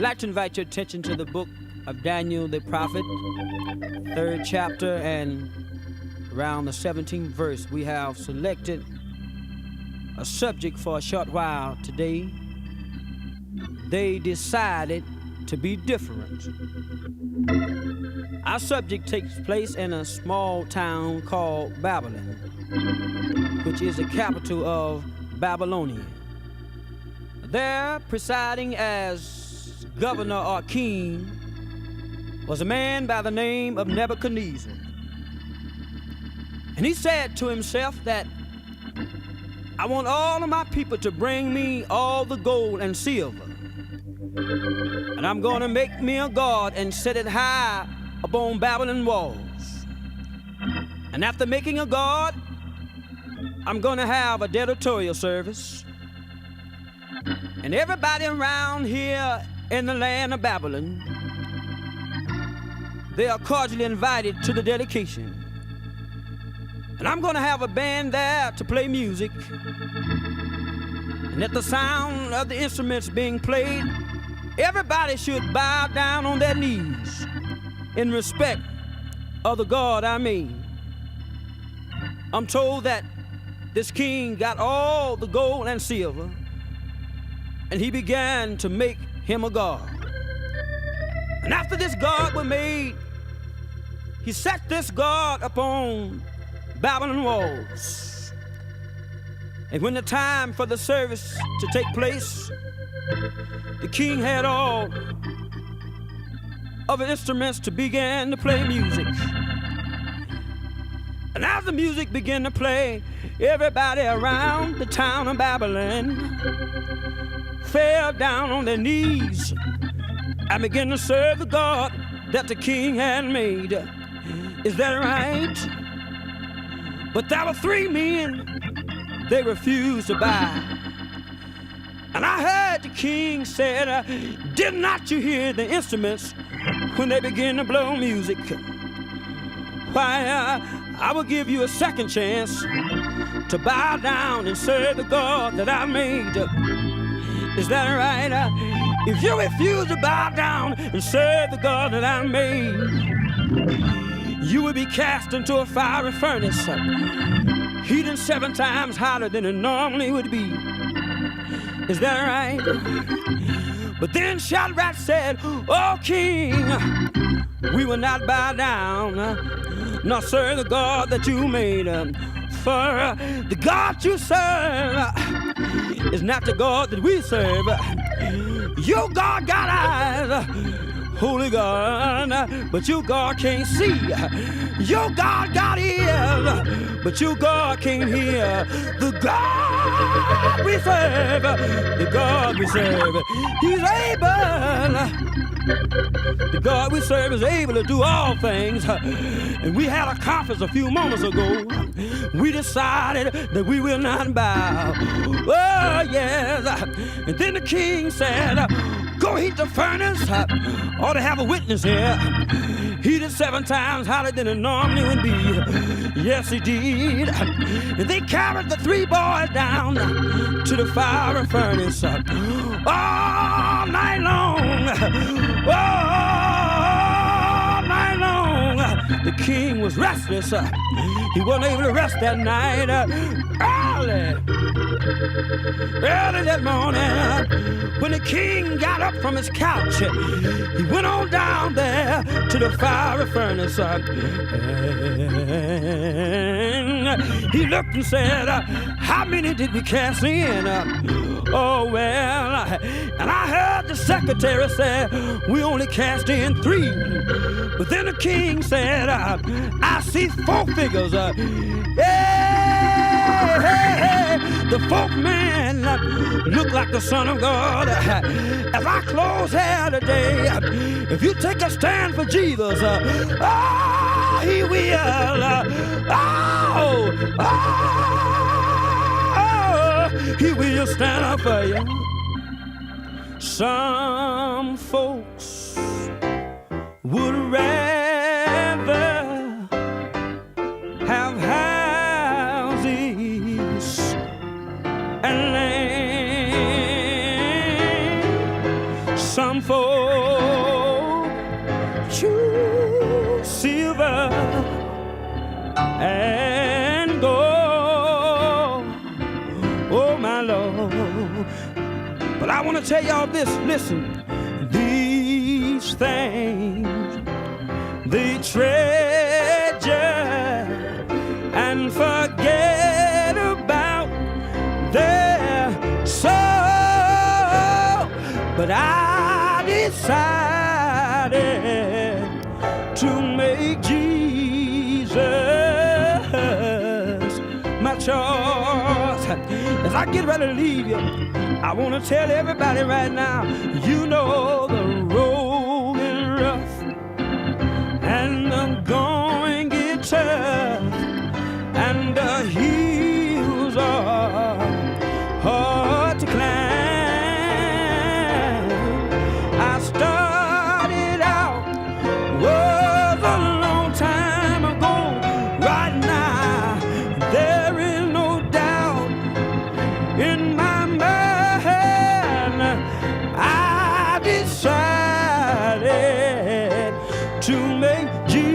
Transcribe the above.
We'd like to invite your attention to the book of Daniel the prophet, 3rd chapter, and around the 17th verse. We have selected a subject for a short while today. They decided to be different. Our subject takes place in a small town called Babylon, which is the capital of Babylonia. There, presiding as governor or king, was a man by the name of Nebuchadnezzar. And he said to himself that, I want all of my people to bring me all the gold and silver. And I'm going to make me a god and set it high upon Babylon walls. And after making a god, I'm going to have a dedicatorial service. And everybody around here in the land of Babylon, they are cordially invited to the dedication. And I'm going to have a band there to play music. And at the sound of the instruments being played, everybody should bow down on their knees in respect of the God I made. I'm told that this king got all the gold and silver, and he began to make him a god. And after this god was made, he set this god upon Babylon walls. And when the time for the service to take place, the king had all of the instruments to begin to play music. And as the music began to play, everybody around the town of Babylon fell down on their knees and began to serve the God that the king had made. Is that right? But there were 3 men, they refused to bow. And I heard the king said, did not you hear the instruments when they begin to blow music? Why, I will give you a second chance to bow down and serve the God that I made. Is that right? If you refuse to bow down and serve the God that I made, you will be cast into a fiery furnace, heating 7 times hotter than it normally would be. Is that right? But then Shadrach said, oh, king, we will not bow down, nor serve the God that you made. For the God you serve is not the God that we serve. Your God got eyes, holy God, but your God can't see. Your God got ears, but your God can't hear. The God we serve, the God we serve, He's able. The God we serve is able to do all things. And we had a conference a few moments ago. We decided that we will not bow. Oh, yes. And then the king said, go heat the furnace. Ought to have a witness here. Heated 7 times hotter than it normally would be. Yes, he did. And they carried the 3 boys down to the fiery furnace all night long. All night long. The king was restless. He wasn't able to rest that night. Early that morning, when the king got up from his couch, he went on down there to the fiery furnace. He looked and said, how many did we cast in? Oh, well, and I heard the secretary say, we only cast in 3. But then the king said, I see 4 figures. Hey, the 4th man looked like the Son of God. As I close here today, if you take a stand for Jesus, he will. He will stand up for you. Some folks would rather have houses and land. Some for true silver and gold. Oh, my Lord. But I want to tell y'all this, listen. These things they treasure and forget about their soul. But I decided to make Jesus my choice. As I get ready to leave you, I want to tell everybody right now, you know the road is rough and the going gets tough and the hills are hard to climb. I started out was a long time ago. Right now there is no doubt in my mind. I decided to make Jesus